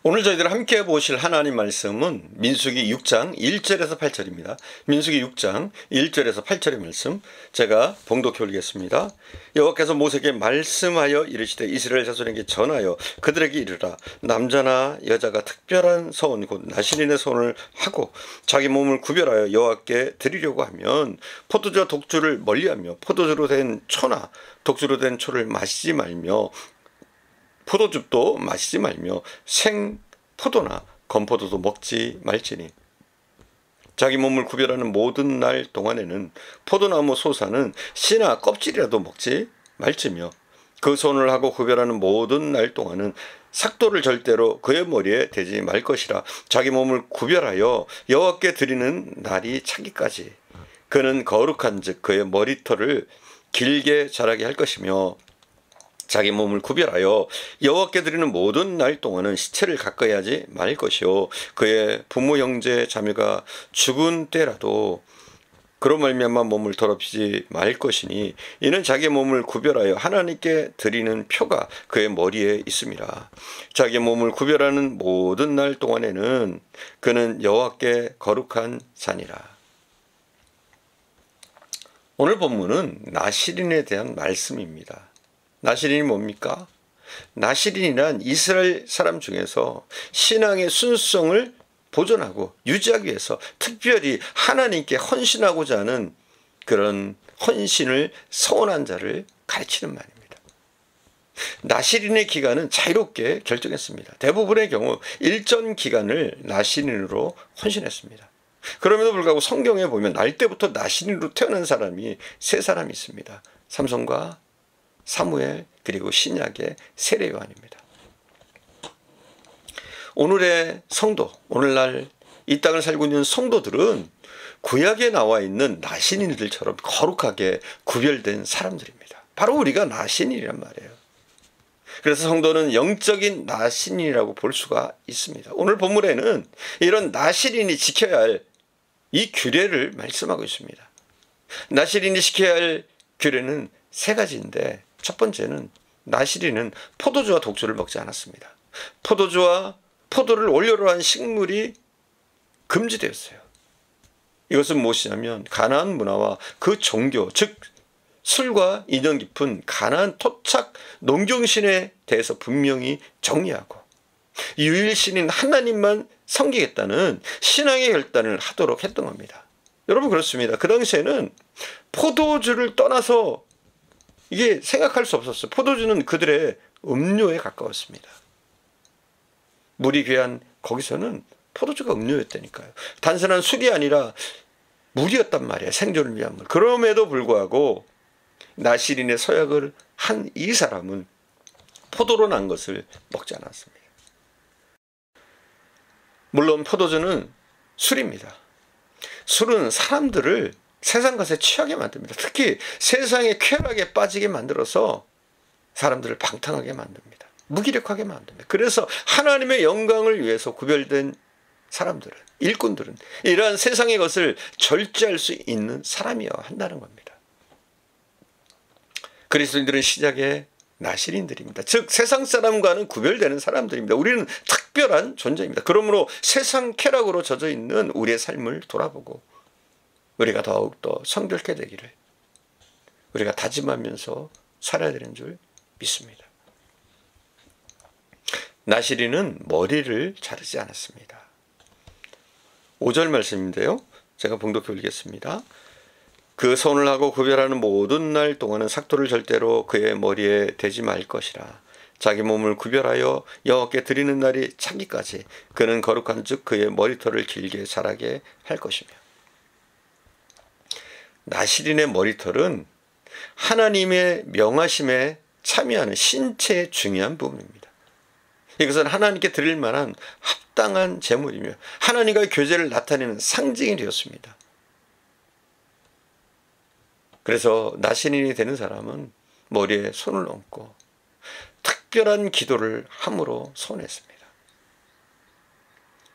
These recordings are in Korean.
오늘 저희들 함께 보실 하나님 말씀은 민수기 6장 1절에서 8절입니다. 민수기 6장 1절에서 8절의 말씀 제가 봉독해 올리겠습니다. 여호와께서 모세에게 말씀하여 이르시되 이스라엘 자손에게 전하여 그들에게 이르라. 남자나 여자가 특별한 서원 곧 나실인의 서원을 하고 자기 몸을 구별하여 여호와께 드리려고 하면 포도주와 독주를 멀리하며 포도주로 된 초나 독주로 된 초를 마시지 말며 포도즙도 마시지 말며 생 포도나 건포도도 먹지 말지니 자기 몸을 구별하는 모든 날 동안에는 포도나무 소사는 씨나 껍질이라도 먹지 말지며 그 손을 하고 구별하는 모든 날 동안은 삭도를 절대로 그의 머리에 대지 말 것이라. 자기 몸을 구별하여 여호와께 드리는 날이 차기까지 그는 거룩한즉 그의 머리털을 길게 자라게 할 것이며 자기 몸을 구별하여 여호와께 드리는 모든 날 동안은 시체를 가까이 하지 말 것이요 그의 부모 형제 자매가 죽은 때라도 그로 말미암아 몸을 더럽히지 말 것이니 이는 자기 몸을 구별하여 하나님께 드리는 표가 그의 머리에 있음이라. 자기 몸을 구별하는 모든 날 동안에는 그는 여호와께 거룩한 자니라. 오늘 본문은 나실인에 대한 말씀입니다. 나실인이 뭡니까? 나실인이란 이스라엘 사람 중에서 신앙의 순수성을 보존하고 유지하기 위해서 특별히 하나님께 헌신하고자 하는 그런 헌신을 서원한 자를 가르치는 말입니다. 나실인의 기간은 자유롭게 결정했습니다. 대부분의 경우 일정 기간을 나실인으로 헌신했습니다. 그럼에도 불구하고 성경에 보면 날 때부터 나실인으로 태어난 사람이 세 사람이 있습니다. 삼손과 사무엘 그리고 신약의 세례 요한입니다. 오늘의 성도, 오늘날 이 땅을 살고 있는 성도들은 구약에 나와 있는 나신인들처럼 거룩하게 구별된 사람들입니다. 바로 우리가 나신인이란 말이에요. 그래서 성도는 영적인 나신인이라고 볼 수가 있습니다. 오늘 본문에는 이런 나신인이 지켜야 할 이 규례를 말씀하고 있습니다. 나신인이 지켜야 할 규례는 세 가지인데 첫 번째는 나실인은 포도주와 독주를 먹지 않았습니다. 포도주와 포도를 원료로 한 식물이 금지되었어요. 이것은 무엇이냐면 가나안 문화와 그 종교, 즉 술과 인연 깊은 가나안 토착 농경신에 대해서 분명히 정리하고 유일신인 하나님만 섬기겠다는 신앙의 결단을 하도록 했던 겁니다. 여러분 그렇습니다. 그 당시에는 포도주를 떠나서 이게 생각할 수 없었어요. 포도주는 그들의 음료에 가까웠습니다. 물이 귀한 거기서는 포도주가 음료였다니까요. 단순한 술이 아니라 물이었단 말이에요. 생존을 위한 물. 그럼에도 불구하고 나실인의 서약을 한 이 사람은 포도로 난 것을 먹지 않았습니다. 물론 포도주는 술입니다. 술은 사람들을 세상 것에 취하게 만듭니다. 특히 세상의 쾌락에 빠지게 만들어서 사람들을 방탕하게 만듭니다. 무기력하게 만듭니다. 그래서 하나님의 영광을 위해서 구별된 사람들은, 일꾼들은 이러한 세상의 것을 절제할 수 있는 사람이어야 한다는 겁니다. 그리스도인들은 시작의 나실인들입니다. 즉 세상 사람과는 구별되는 사람들입니다. 우리는 특별한 존재입니다. 그러므로 세상 쾌락으로 젖어 있는 우리의 삶을 돌아보고 우리가 더욱더 성결케 되기를 우리가 다짐하면서 살아야 되는 줄 믿습니다. 나실인은 머리를 자르지 않았습니다. 5절 말씀인데요. 제가 봉독해 올리겠습니다. 그 손을 하고 구별하는 모든 날 동안은 삭도를 절대로 그의 머리에 대지 말 것이라. 자기 몸을 구별하여 여호와께 드리는 날이 차기까지 그는 거룩한즉 그의 머리털을 길게 자라게 할 것이며. 나실인의 머리털은 하나님의 명하심에 참여하는 신체의 중요한 부분입니다. 이것은 하나님께 드릴 만한 합당한 제물이며 하나님과의 교제를 나타내는 상징이 되었습니다. 그래서 나실인이 되는 사람은 머리에 손을 얹고 특별한 기도를 함으로 손했습니다.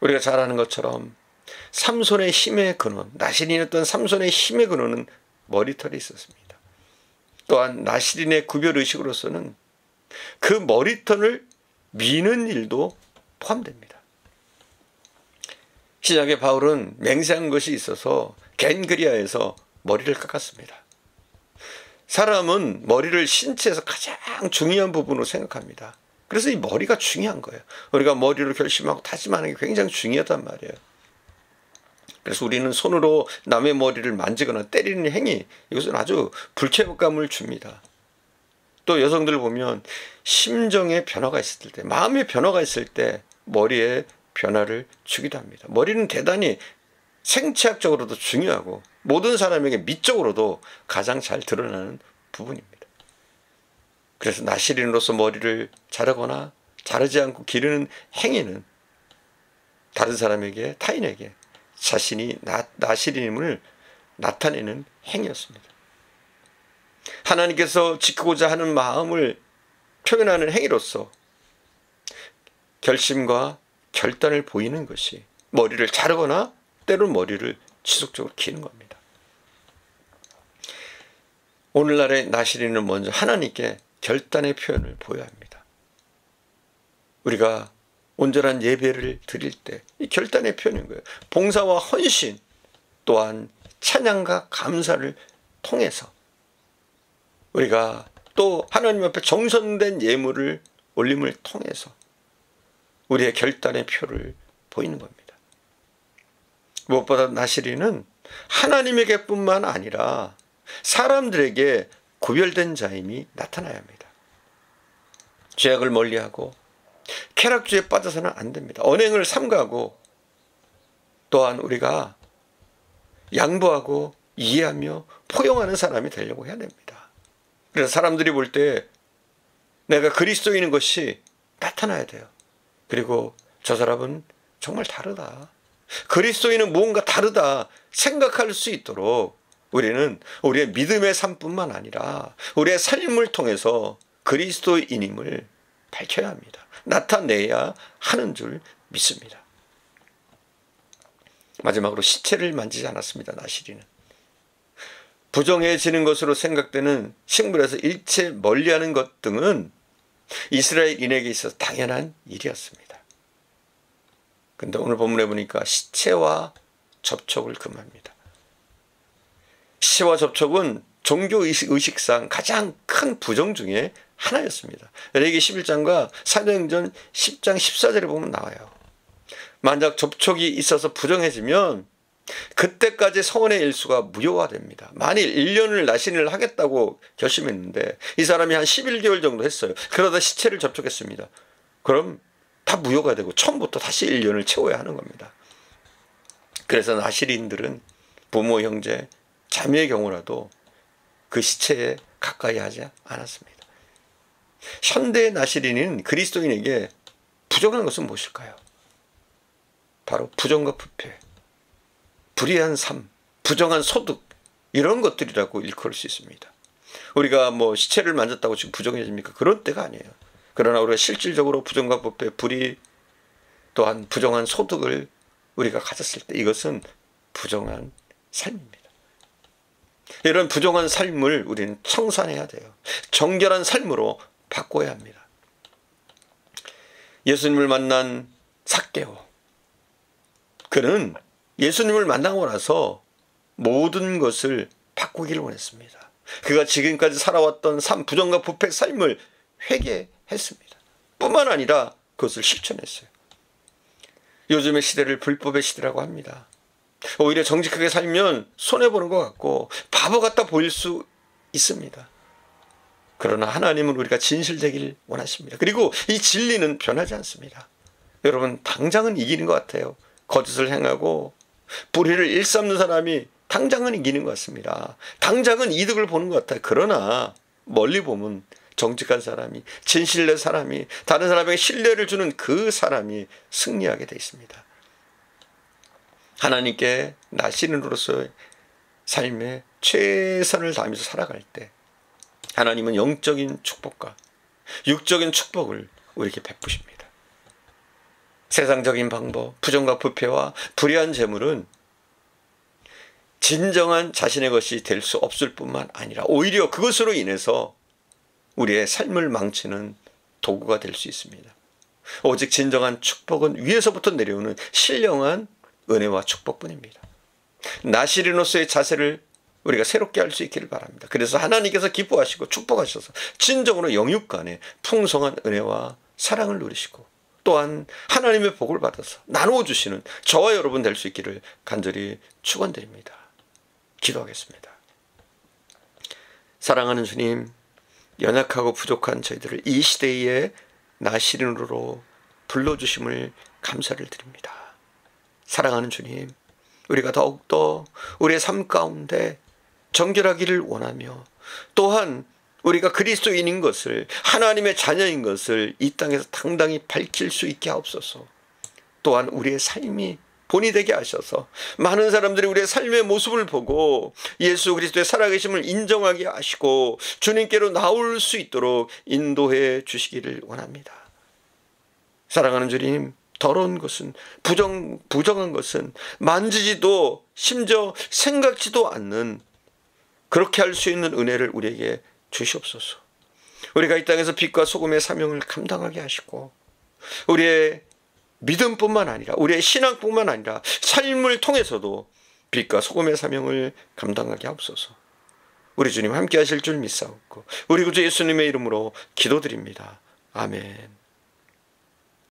우리가 잘 아는 것처럼 삼손의 힘의 근원, 나실인이었던 삼손의 힘의 근원은 머리털이 있었습니다. 또한 나실인의 구별의식으로서는 그 머리털을 미는 일도 포함됩니다. 시작에 바울은 맹세한 것이 있어서 겐그리아에서 머리를 깎았습니다. 사람은 머리를 신체에서 가장 중요한 부분으로 생각합니다. 그래서 이 머리가 중요한 거예요. 우리가 머리로 결심하고 다짐하는 게 굉장히 중요하단 말이에요. 그래서 우리는 손으로 남의 머리를 만지거나 때리는 행위, 이것은 아주 불쾌감을 줍니다. 또 여성들 보면 심정의 변화가 있을 때, 마음의 변화가 있을 때 머리에 변화를 주기도 합니다. 머리는 대단히 생체학적으로도 중요하고 모든 사람에게 미적으로도 가장 잘 드러나는 부분입니다. 그래서 나시린으로서 머리를 자르거나 자르지 않고 기르는 행위는 다른 사람에게, 타인에게 자신이 나시린임을 나타내는 행위였습니다. 하나님께서 지키고자 하는 마음을 표현하는 행위로서 결심과 결단을 보이는 것이 머리를 자르거나 때로는 머리를 지속적으로 기는 겁니다. 오늘날의 나시린은 먼저 하나님께 결단의 표현을 보여야 합니다. 우리가 온전한 예배를 드릴 때 이 결단의 표현인 거예요. 봉사와 헌신 또한 찬양과 감사를 통해서 우리가 또 하나님 앞에 정성된 예물을 올림을 통해서 우리의 결단의 표를 보이는 겁니다. 무엇보다 나시린은 하나님에게 뿐만 아니라 사람들에게 구별된 자임이 나타나야 합니다. 죄악을 멀리하고 쾌락주의에 빠져서는 안 됩니다. 언행을 삼가하고 또한 우리가 양보하고 이해하며 포용하는 사람이 되려고 해야 됩니다. 그래서 사람들이 볼 때 내가 그리스도인인 것이 나타나야 돼요. 그리고 저 사람은 정말 다르다, 그리스도인은 뭔가 다르다 생각할 수 있도록 우리는 우리의 믿음의 삶뿐만 아니라 우리의 삶을 통해서 그리스도인임을 밝혀야 합니다. 나타내야 하는 줄 믿습니다. 마지막으로 시체를 만지지 않았습니다. 나시린은 부정해지는 것으로 생각되는 식물에서 일체 멀리하는 것 등은 이스라엘인에게 있어서 당연한 일이었습니다. 그런데 오늘 본문에 보니까 시체와 접촉을 금합니다. 시체와 접촉은 종교의식상 가장 큰 부정 중에 하나였습니다. 레위기 11장과 사도행전 10장 14절에 보면 나와요. 만약 접촉이 있어서 부정해지면 그때까지 서원의 일수가 무효화됩니다. 만일 1년을 나신을 하겠다고 결심했는데 이 사람이 한 11개월 정도 했어요. 그러다 시체를 접촉했습니다. 그럼 다 무효가 되고 처음부터 다시 1년을 채워야 하는 겁니다. 그래서 나시린들은 부모, 형제, 자매의 경우라도 그 시체에 가까이 하지 않았습니다. 현대의 나시린은 그리스도인에게 부정한 것은 무엇일까요? 바로 부정과 부패, 불의한 삶, 부정한 소득, 이런 것들이라고 일컬을 수 있습니다. 우리가 뭐 시체를 만졌다고 지금 부정해집니까? 그런 때가 아니에요. 그러나 우리가 실질적으로 부정과 부패, 불의, 또한 부정한 소득을 우리가 가졌을 때 이것은 부정한 삶입니다. 이런 부정한 삶을 우리는 청산해야 돼요. 정결한 삶으로 바꿔야 합니다. 예수님을 만난 삭개오, 그는 예수님을 만나고 나서 모든 것을 바꾸기를 원했습니다. 그가 지금까지 살아왔던 삶, 부정과 부패 삶을 회개했습니다. 뿐만 아니라 그것을 실천했어요. 요즘의 시대를 불법의 시대라고 합니다. 오히려 정직하게 살면 손해보는 것 같고 바보 같다 보일 수 있습니다. 그러나 하나님은 우리가 진실되길 원하십니다. 그리고 이 진리는 변하지 않습니다. 여러분, 당장은 이기는 것 같아요. 거짓을 행하고 불의를 일삼는 사람이 당장은 이기는 것 같습니다. 당장은 이득을 보는 것 같아요. 그러나 멀리 보면 정직한 사람이, 진실된 사람이, 다른 사람에게 신뢰를 주는 그 사람이 승리하게 되어 있습니다. 하나님께 나시린으로서의 삶에 최선을 다하면서 살아갈 때 하나님은 영적인 축복과 육적인 축복을 우리에게 베푸십니다. 세상적인 방법, 부정과 부패와 불의한 재물은 진정한 자신의 것이 될 수 없을 뿐만 아니라 오히려 그것으로 인해서 우리의 삶을 망치는 도구가 될 수 있습니다. 오직 진정한 축복은 위에서부터 내려오는 신령한 은혜와 축복뿐입니다. 나시린으로서의 자세를 우리가 새롭게 할 수 있기를 바랍니다. 그래서 하나님께서 기뻐하시고 축복하셔서 진정으로 영육 간에 풍성한 은혜와 사랑을 누리시고 또한 하나님의 복을 받아서 나누어 주시는 저와 여러분 될 수 있기를 간절히 축원드립니다. 기도하겠습니다. 사랑하는 주님, 연약하고 부족한 저희들을 이 시대의 나시린으로 불러주심을 감사를 드립니다. 사랑하는 주님, 우리가 더욱더 우리의 삶 가운데 정결하기를 원하며 또한 우리가 그리스도인인 것을, 하나님의 자녀인 것을 이 땅에서 당당히 밝힐 수 있게 하옵소서. 또한 우리의 삶이 본이 되게 하셔서 많은 사람들이 우리의 삶의 모습을 보고 예수 그리스도의 살아계심을 인정하게 하시고 주님께로 나올 수 있도록 인도해 주시기를 원합니다. 사랑하는 주님, 더러운 것은, 부정한 것은 만지지도 심지어 생각지도 않는 그렇게 할 수 있는 은혜를 우리에게 주시옵소서. 우리가 이 땅에서 빛과 소금의 사명을 감당하게 하시고 우리의 믿음뿐만 아니라 우리의 신앙뿐만 아니라 삶을 통해서도 빛과 소금의 사명을 감당하게 하옵소서. 우리 주님 함께 하실 줄 믿사옵고 우리 구주 예수님의 이름으로 기도드립니다. 아멘.